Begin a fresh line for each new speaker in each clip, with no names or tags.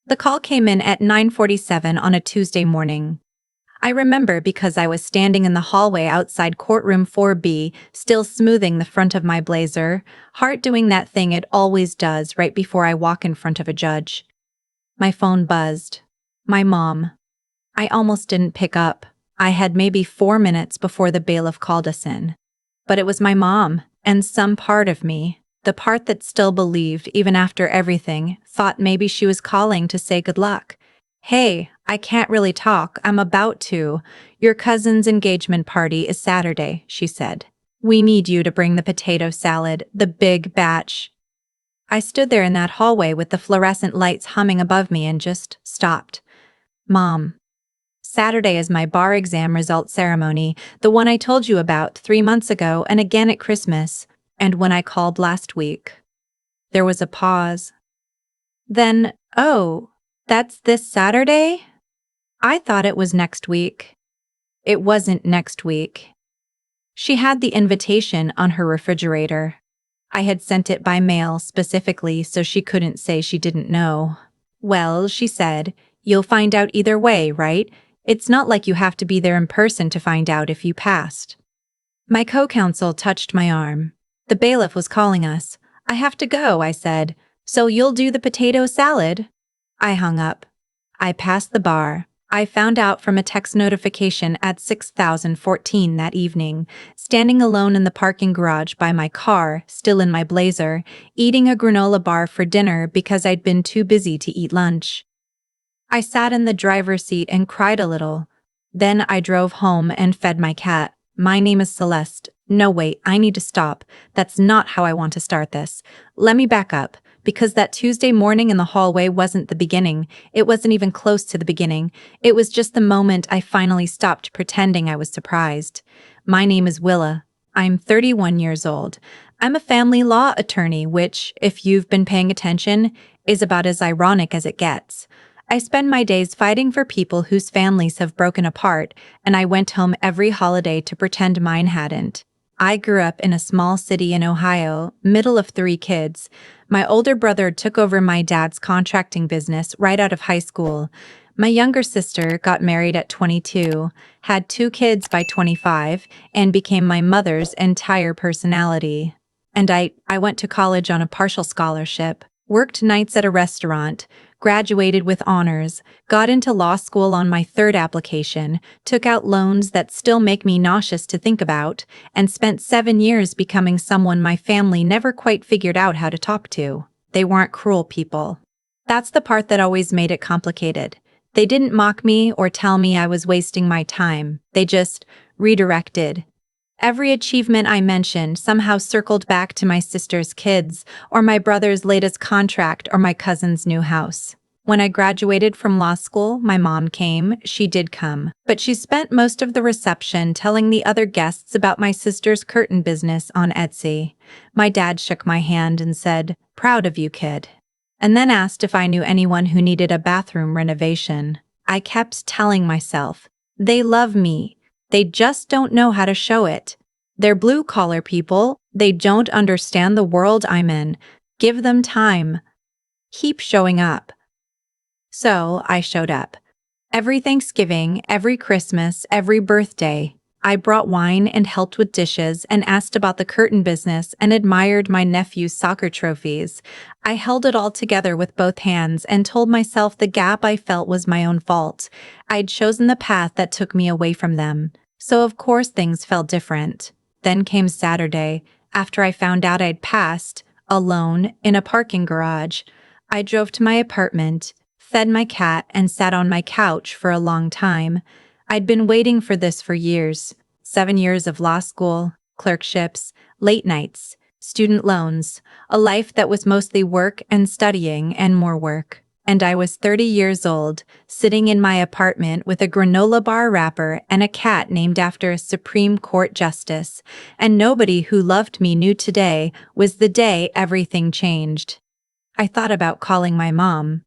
The call came in at 9:47 on a Tuesday morning. I remember because I was standing in the hallway outside courtroom 4B, still smoothing the front of my blazer, heart doing that thing it always does right before I walk in front of a judge. My phone buzzed. My mom. I almost didn't pick up. I had maybe 4 minutes before the bailiff called us in. But it was my mom, and some part of me, the part that still believed even after everything, thought maybe she was calling to say good luck. "Hey, I can't really talk, I'm about to. Your cousin's engagement party is Saturday," she said. "We need you to bring the potato salad, the big batch." I stood there in that hallway with the fluorescent lights humming above me and just stopped. "Mom. Saturday is my bar exam result ceremony, the one I told you about 3 months ago and again at Christmas, and when I called last week." There was a pause. Then, "Oh, that's this Saturday? I thought it was next week." It wasn't next week. She had the invitation on her refrigerator. I had sent it by mail specifically so she couldn't say she didn't know. "Well," she said, "you'll find out either way, right? It's not like you have to be there in person to find out if you passed." My co-counsel touched my arm. "The bailiff was calling us." "I have to go," I said. "So you'll do the potato salad?" I hung up. I passed the bar. I found out from a text notification at 6,014 that evening, standing alone in the parking garage by my car, still in my blazer, eating a granola bar for dinner because I'd been too busy to eat lunch. I sat in the driver's seat and cried a little. Then I drove home and fed my cat. "My name is Celeste." No, wait, I need to stop. That's not how I want to start this. Let me back up, because that Tuesday morning in the hallway wasn't the beginning. It wasn't even close to the beginning. It was just the moment I finally stopped pretending I was surprised. My name is Willa. I'm 31 years old. I'm a family law attorney, which, if you've been paying attention, is about as ironic as it gets. I spend my days fighting for people whose families have broken apart, and I went home every holiday to pretend mine hadn't. I grew up in a small city in Ohio, middle of 3 kids. My older brother took over my dad's contracting business right out of high school. My younger sister got married at 22, had 2 kids by 25, and became my mother's entire personality. And I went to college on a partial scholarship, worked nights at a restaurant, graduated with honors, got into law school on my 3rd application, took out loans that still make me nauseous to think about, and spent 7 years becoming someone my family never quite figured out how to talk to. They weren't cruel people. That's the part that always made it complicated. They didn't mock me or tell me I was wasting my time. They just redirected. Every achievement I mentioned somehow circled back to my sister's kids, or my brother's latest contract, or my cousin's new house. When I graduated from law school, my mom came. She did come. But she spent most of the reception telling the other guests about my sister's curtain business on Etsy. My dad shook my hand and said, "Proud of you, kid." And then asked if I knew anyone who needed a bathroom renovation. I kept telling myself, they love me. They just don't know how to show it. They're blue-collar people. They don't understand the world I'm in. Give them time. Keep showing up. So I showed up. Every Thanksgiving, every Christmas, every birthday. I brought wine and helped with dishes and asked about the curtain business and admired my nephew's soccer trophies. I held it all together with both hands and told myself the gap I felt was my own fault. I'd chosen the path that took me away from them. So of course things felt different. Then came Saturday, after I found out I'd passed, alone, in a parking garage. I drove to my apartment, fed my cat, and sat on my couch for a long time. I'd been waiting for this for years. 7 years of law school, clerkships, late nights, student loans, a life that was mostly work and studying and more work. And I was 30 years old, sitting in my apartment with a granola bar wrapper and a cat named after a Supreme Court justice. And nobody who loved me knew today was the day everything changed. I thought about calling my mom.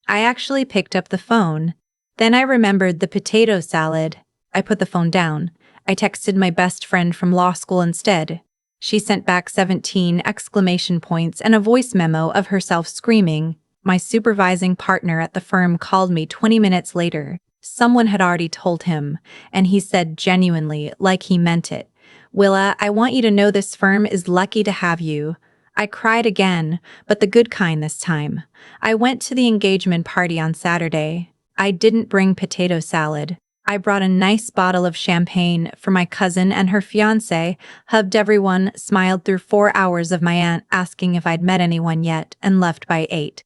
I actually picked up the phone. Then I remembered the potato salad. I put the phone down. I texted my best friend from law school instead. She sent back 17 exclamation points and a voice memo of herself screaming, My supervising partner at the firm called me 20 minutes later. Someone had already told him, and he said genuinely, like he meant it, "Willa, I want you to know this firm is lucky to have you." I cried again, but the good kind this time. I went to the engagement party on Saturday. I didn't bring potato salad. I brought a nice bottle of champagne for my cousin and her fiancé, hugged everyone, smiled through 4 hours of my aunt asking if I'd met anyone yet, and left by 8.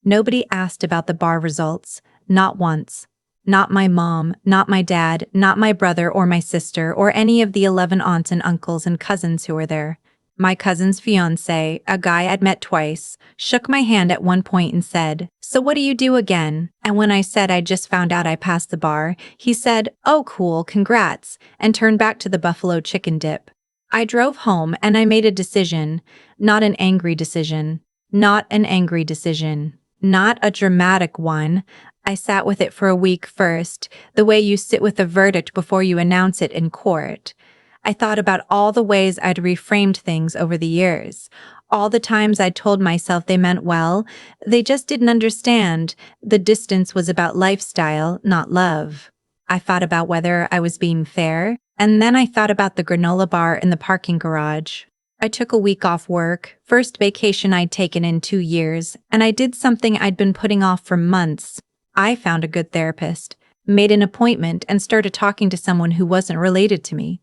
Nobody asked about the bar results, not once. Not my mom, not my dad, not my brother or my sister, or any of the 11 aunts and uncles and cousins who were there. My cousin's fiancé, a guy I'd met twice, shook my hand at one point and said, "So what do you do again?" And when I said I just found out I passed the bar, he said, "Oh cool, congrats," and turned back to the buffalo chicken dip. I drove home and I made a decision, not an angry decision, not an angry decision, not a dramatic one. I sat with it for a week first, the way you sit with a verdict before you announce it in court. I thought about all the ways I'd reframed things over the years, all the times I'd told myself they meant well, they just didn't understand. The distance was about lifestyle, not love. I thought about whether I was being fair, and then I thought about the granola bar in the parking garage. I took a week off work, first vacation I'd taken in 2 years, and I did something I'd been putting off for months. I found a good therapist, made an appointment, and started talking to someone who wasn't related to me.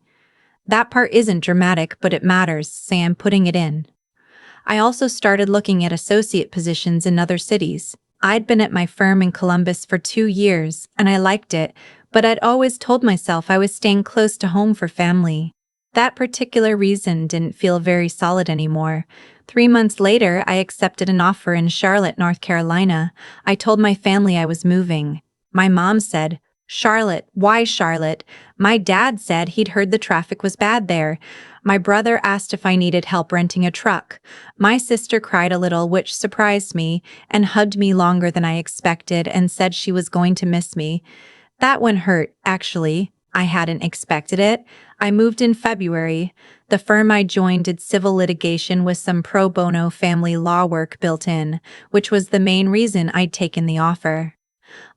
That part isn't dramatic, but it matters, so I'm putting it in. I also started looking at associate positions in other cities. I'd been at my firm in Columbus for 2 years, and I liked it, but I'd always told myself I was staying close to home for family. That particular reason didn't feel very solid anymore. 3 months later, I accepted an offer in Charlotte, North Carolina. I told my family I was moving. My mom said, "Charlotte, why Charlotte?" My dad said he'd heard the traffic was bad there. My brother asked if I needed help renting a truck. My sister cried a little, which surprised me, and hugged me longer than I expected and said she was going to miss me. That one hurt, actually. I hadn't expected it. I moved in February. The firm I joined did civil litigation with some pro bono family law work built in, which was the main reason I'd taken the offer.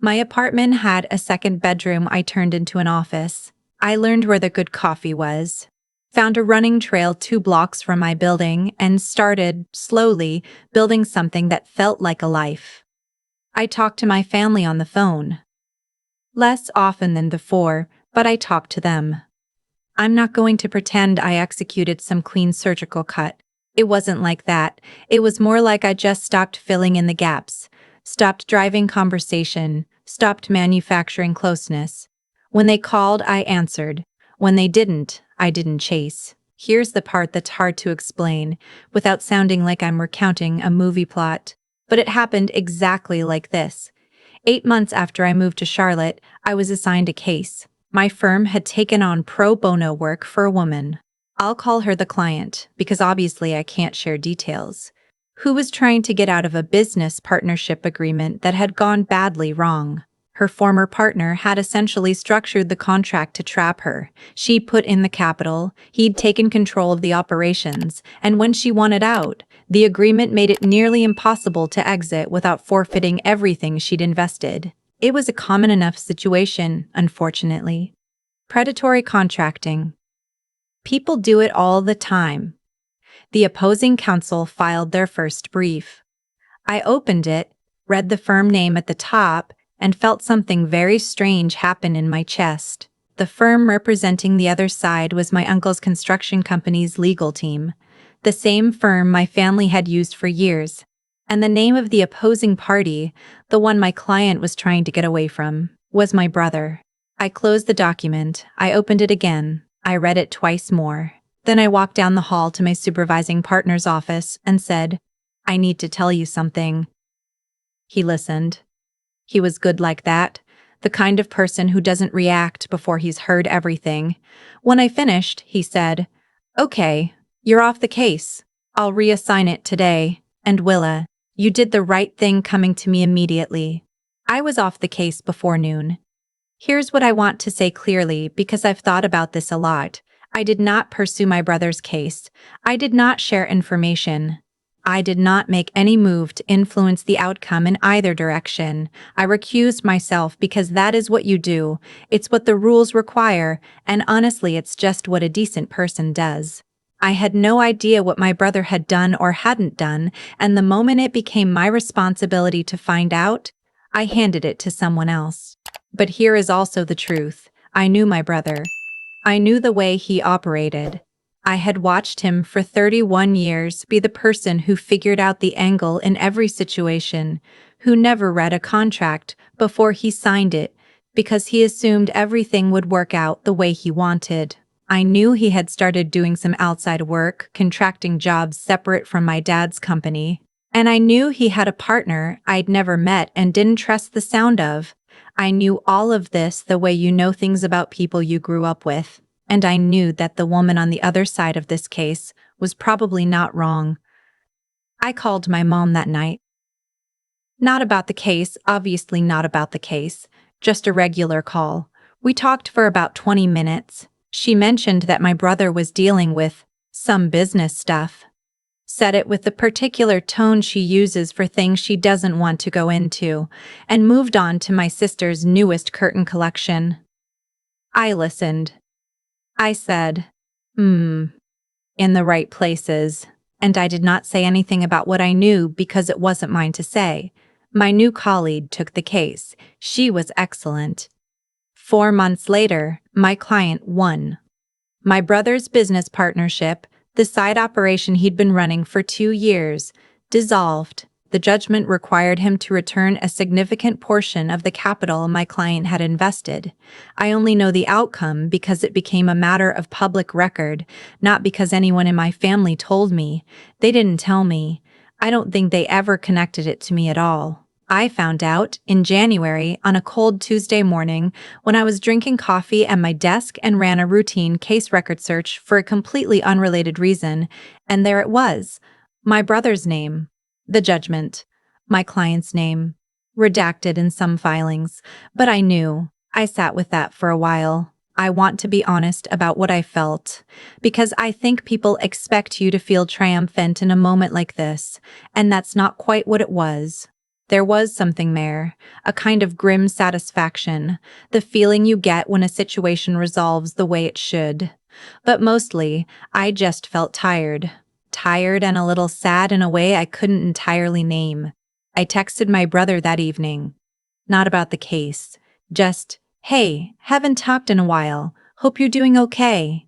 My apartment had a second bedroom I turned into an office. I learned where the good coffee was, found a running trail 2 blocks from my building, and started, slowly, building something that felt like a life. I talked to my family on the phone. Less often than before, but I talked to them. I'm not going to pretend I executed some clean surgical cut. It wasn't like that. It was more like I just stopped filling in the gaps, stopped driving conversation, stopped manufacturing closeness. When they called, I answered. When they didn't, I didn't chase. Here's the part that's hard to explain, without sounding like I'm recounting a movie plot. But it happened exactly like this. 8 months after I moved to Charlotte, I was assigned a case. My firm had taken on pro bono work for a woman. I'll call her the client, because obviously I can't share details. Who was trying to get out of a business partnership agreement that had gone badly wrong. Her former partner had essentially structured the contract to trap her. She put in the capital, he'd taken control of the operations, and when she wanted out, the agreement made it nearly impossible to exit without forfeiting everything she'd invested. It was a common enough situation, unfortunately. Predatory contracting. People do it all the time. The opposing counsel filed their first brief. I opened it, read the firm name at the top, and felt something very strange happen in my chest. The firm representing the other side was my uncle's construction company's legal team, the same firm my family had used for years, and the name of the opposing party, the one my client was trying to get away from, was my brother. I closed the document, I opened it again, I read it twice more. Then I walked down the hall to my supervising partner's office and said, "I need to tell you something." He listened. He was good like that, the kind of person who doesn't react before he's heard everything. When I finished, he said, "Okay, you're off the case. I'll reassign it today. And Willa, you did the right thing coming to me immediately." I was off the case before noon. Here's what I want to say clearly, because I've thought about this a lot. I did not pursue my brother's case. I did not share information. I did not make any move to influence the outcome in either direction. I recused myself because that is what you do. It's what the rules require, and honestly, it's just what a decent person does. I had no idea what my brother had done or hadn't done, and the moment it became my responsibility to find out, I handed it to someone else. But here is also the truth. I knew my brother. I knew the way he operated. I had watched him for 31 years be the person who figured out the angle in every situation, who never read a contract before he signed it because he assumed everything would work out the way he wanted. I knew he had started doing some outside work, contracting jobs separate from my dad's company. And I knew he had a partner I'd never met and didn't trust the sound of. I knew all of this the way you know things about people you grew up with. And I knew that the woman on the other side of this case was probably not wrong. I called my mom that night. Not about the case, obviously not about the case, just a regular call. We talked for about 20 minutes. She mentioned that my brother was dealing with some business stuff. Said it with the particular tone she uses for things she doesn't want to go into, and moved on to my sister's newest curtain collection. I listened. I said, in the right places, and I did not say anything about what I knew because it wasn't mine to say. My new colleague took the case. She was excellent. 4 months later, my client won. My brother's business partnership, the side operation he'd been running for 2 years, dissolved. The judgment required him to return a significant portion of the capital my client had invested. I only know the outcome because it became a matter of public record, not because anyone in my family told me. They didn't tell me. I don't think they ever connected it to me at all. I found out in January on a cold Tuesday morning when I was drinking coffee at my desk and ran a routine case record search for a completely unrelated reason, and there it was, my brother's name. The judgment, my client's name, redacted in some filings, but I knew. I sat with that for a while. I want to be honest about what I felt, because I think people expect you to feel triumphant in a moment like this, and that's not quite what it was. There was something there, a kind of grim satisfaction, the feeling you get when a situation resolves the way it should. But mostly, I just felt tired. Tired and a little sad in a way I couldn't entirely name. I texted my brother that evening. Not about the case. Just, "Hey, haven't talked in a while. Hope you're doing okay."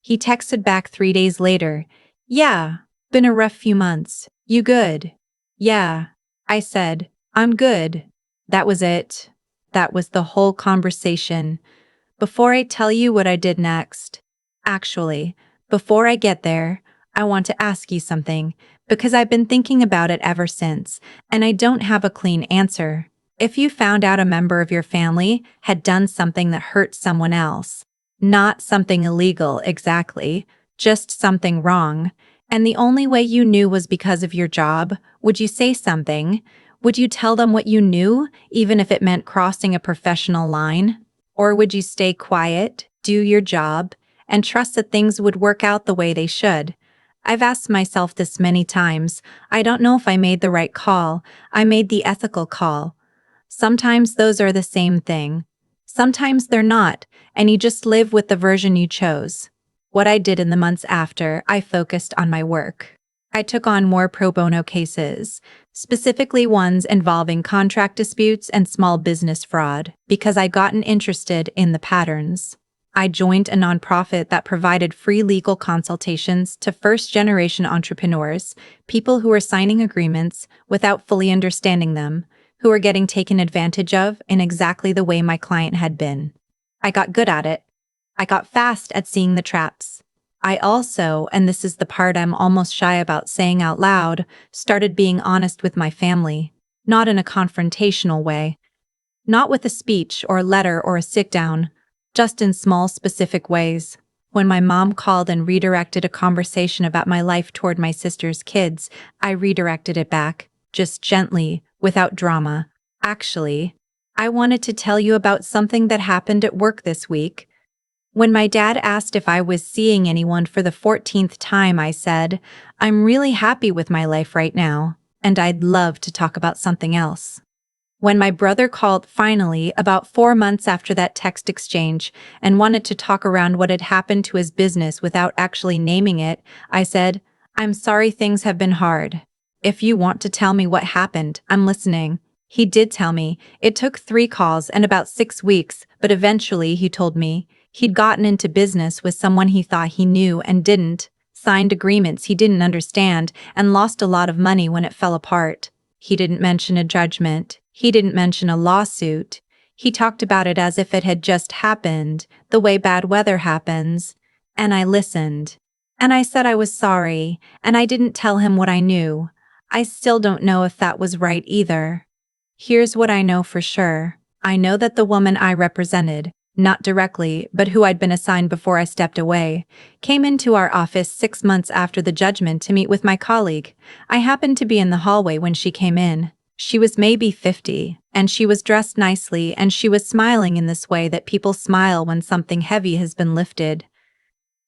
He texted back 3 days later. "Yeah, been a rough few months. You good?" "Yeah." I said, "I'm good." That was it. That was the whole conversation. Before I tell you what I did next. Actually, before I get there, I want to ask you something, because I've been thinking about it ever since, and I don't have a clean answer. If you found out a member of your family had done something that hurt someone else, not something illegal exactly, just something wrong, and the only way you knew was because of your job, would you say something? Would you tell them what you knew, even if it meant crossing a professional line? Or would you stay quiet, do your job, and trust that things would work out the way they should? I've asked myself this many times. I don't know if I made the right call. I made the ethical call. Sometimes those are the same thing. Sometimes they're not, and you just live with the version you chose. What I did in the months after, I focused on my work. I took on more pro bono cases, specifically ones involving contract disputes and small business fraud, because I'd gotten interested in the patterns. I joined a nonprofit that provided free legal consultations to first-generation entrepreneurs, people who were signing agreements without fully understanding them, who were getting taken advantage of in exactly the way my client had been. I got good at it. I got fast at seeing the traps. I also, and this is the part I'm almost shy about saying out loud, started being honest with my family, not in a confrontational way, not with a speech or letter or a sit-down, just in small, specific ways. When my mom called and redirected a conversation about my life toward my sister's kids, I redirected it back, just gently, without drama. "Actually, I wanted to tell you about something that happened at work this week." When my dad asked if I was seeing anyone for the 14th time, I said, I'm really happy with my life right now, and I'd love to talk about something else. When my brother called finally, about 4 months after that text exchange, and wanted to talk around what had happened to his business without actually naming it, I said, I'm sorry things have been hard. If you want to tell me what happened, I'm listening. He did tell me. It took 3 calls and about 6 weeks, but eventually he told me he'd gotten into business with someone he thought he knew and didn't, signed agreements he didn't understand, and lost a lot of money when it fell apart. He didn't mention a judgment. He didn't mention a lawsuit. He talked about it as if it had just happened, the way bad weather happens. And I listened. And I said I was sorry, and I didn't tell him what I knew. I still don't know if that was right either. Here's what I know for sure. I know that the woman I represented, not directly, but who I'd been assigned before I stepped away, came into our office 6 months after the judgment to meet with my colleague. I happened to be in the hallway when she came in. She was maybe 50, and she was dressed nicely, and she was smiling in this way that people smile when something heavy has been lifted.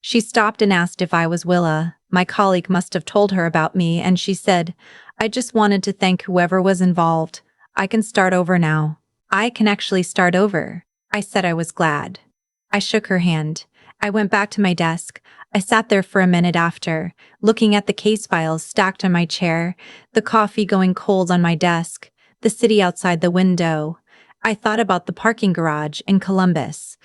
She stopped and asked if I was Willa. My colleague must have told her about me, and she said, I just wanted to thank whoever was involved. I can start over now. I can actually start over. I said I was glad. I shook her hand. I went back to my desk. I sat there for a minute after, looking at the case files stacked on my chair, the coffee going cold on my desk, the city outside the window. I thought about the parking garage in Columbus,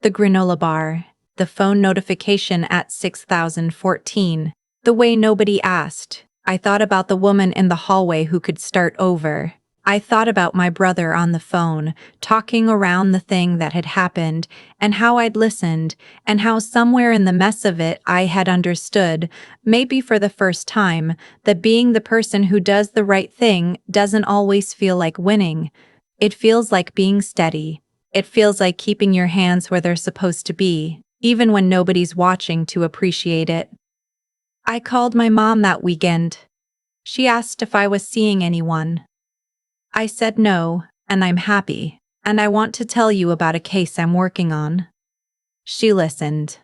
the granola bar, the phone notification at 6014, the way nobody asked. I thought about the woman in the hallway who could start over. I thought about my brother on the phone, talking around the thing that had happened, and how I'd listened, and how somewhere in the mess of it I had understood, maybe for the first time, that being the person who does the right thing doesn't always feel like winning. It feels like being steady. It feels like keeping your hands where they're supposed to be, even when nobody's watching to appreciate it. I called my mom that weekend. She asked if I was seeing anyone. I said no, and I'm happy, and I want to tell you about a case I'm working on. She listened.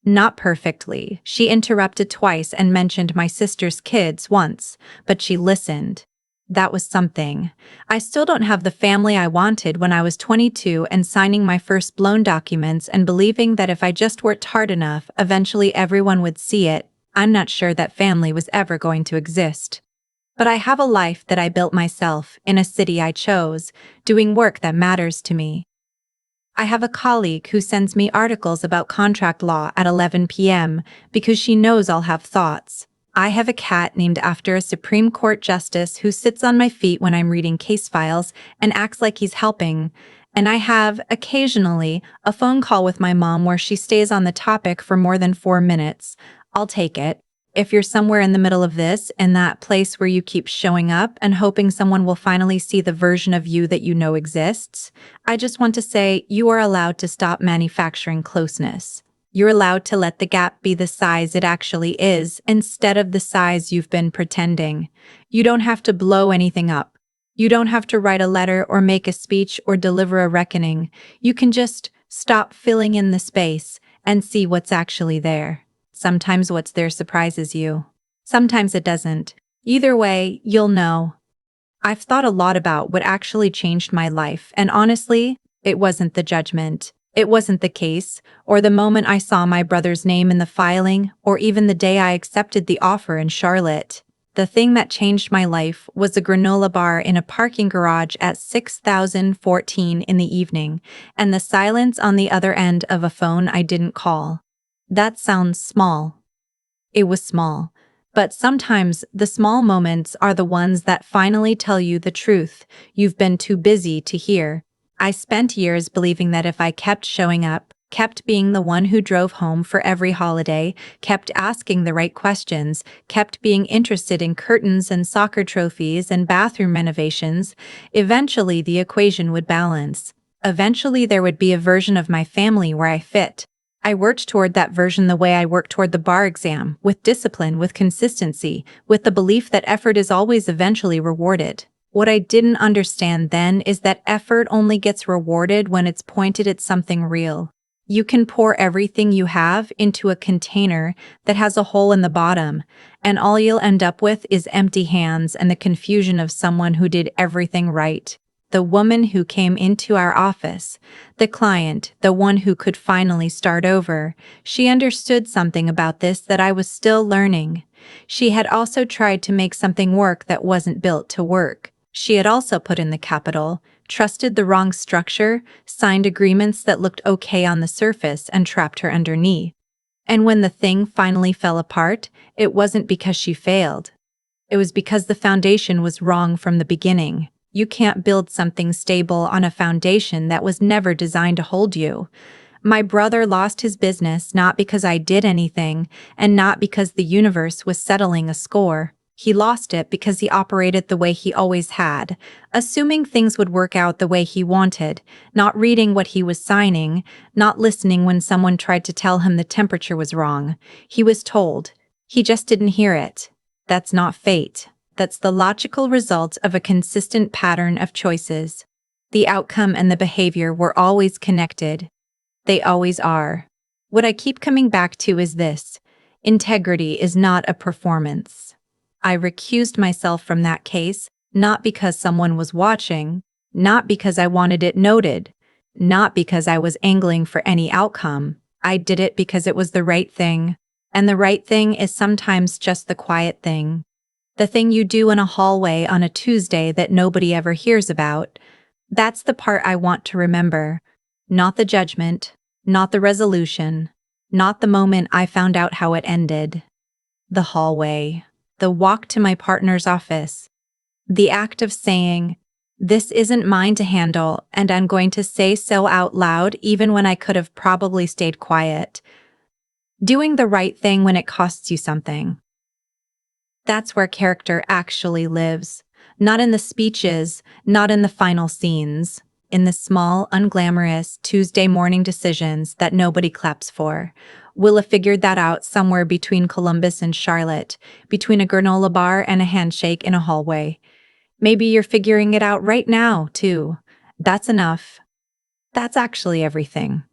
Not perfectly. She interrupted twice and mentioned my sister's kids once, but she listened. That was something. I still don't have the family I wanted when I was 22 and signing my first loan documents and believing that if I just worked hard enough, eventually everyone would see it. I'm not sure that family was ever going to exist. But I have a life that I built myself, in a city I chose, doing work that matters to me. I have a colleague who sends me articles about contract law at 11 p.m. because she knows I'll have thoughts. I have a cat named after a Supreme Court justice who sits on my feet when I'm reading case files and acts like he's helping. And I have, occasionally, a phone call with my mom where she stays on the topic for more than 4 minutes. I'll take it. If you're somewhere in the middle of this, in that place where you keep showing up and hoping someone will finally see the version of you that you know exists, I just want to say you are allowed to stop manufacturing closeness. You're allowed to let the gap be the size it actually is instead of the size you've been pretending. You don't have to blow anything up. You don't have to write a letter or make a speech or deliver a reckoning. You can just stop filling in the space and see what's actually there. Sometimes what's there surprises you. Sometimes it doesn't. Either way, you'll know. I've thought a lot about what actually changed my life, and honestly, it wasn't the judgment. It wasn't the case, or the moment I saw my brother's name in the filing, or even the day I accepted the offer in Charlotte. The thing that changed my life was a granola bar in a parking garage at 6014 in the evening, and the silence on the other end of a phone I didn't call. That sounds small. It was small. But sometimes the small moments are the ones that finally tell you the truth you've been too busy to hear. I spent years believing that if I kept showing up, kept being the one who drove home for every holiday, kept asking the right questions, kept being interested in curtains and soccer trophies and bathroom renovations, eventually the equation would balance. Eventually there would be a version of my family where I fit. I worked toward that version the way I worked toward the bar exam, with discipline, with consistency, with the belief that effort is always eventually rewarded. What I didn't understand then is that effort only gets rewarded when it's pointed at something real. You can pour everything you have into a container that has a hole in the bottom, and all you'll end up with is empty hands and the confusion of someone who did everything right. The woman who came into our office, the client, the one who could finally start over, she understood something about this that I was still learning. She had also tried to make something work that wasn't built to work. She had also put in the capital, trusted the wrong structure, signed agreements that looked okay on the surface, and trapped her underneath. And when the thing finally fell apart, it wasn't because she failed. It was because the foundation was wrong from the beginning. You can't build something stable on a foundation that was never designed to hold you. My brother lost his business not because I did anything, and not because the universe was settling a score. He lost it because he operated the way he always had, assuming things would work out the way he wanted, not reading what he was signing, not listening when someone tried to tell him the temperature was wrong. He was told. He just didn't hear it. That's not fate. That's the logical result of a consistent pattern of choices. The outcome and the behavior were always connected. They always are. What I keep coming back to is this: integrity is not a performance. I recused myself from that case, not because someone was watching, not because I wanted it noted, not because I was angling for any outcome. I did it because it was the right thing. And the right thing is sometimes just the quiet thing. The thing you do in a hallway on a Tuesday that nobody ever hears about. That's the part I want to remember. Not the judgment, not the resolution, not the moment I found out how it ended. The hallway. The walk to my partner's office. The act of saying, "This isn't mine to handle, and I'm going to say so out loud even when I could have probably stayed quiet." Doing the right thing when it costs you something. That's where character actually lives. Not in the speeches, not in the final scenes. In the small, unglamorous Tuesday morning decisions that nobody claps for. Willa figured that out somewhere between Columbus and Charlotte, between a granola bar and a handshake in a hallway. Maybe you're figuring it out right now, too. That's enough. That's actually everything.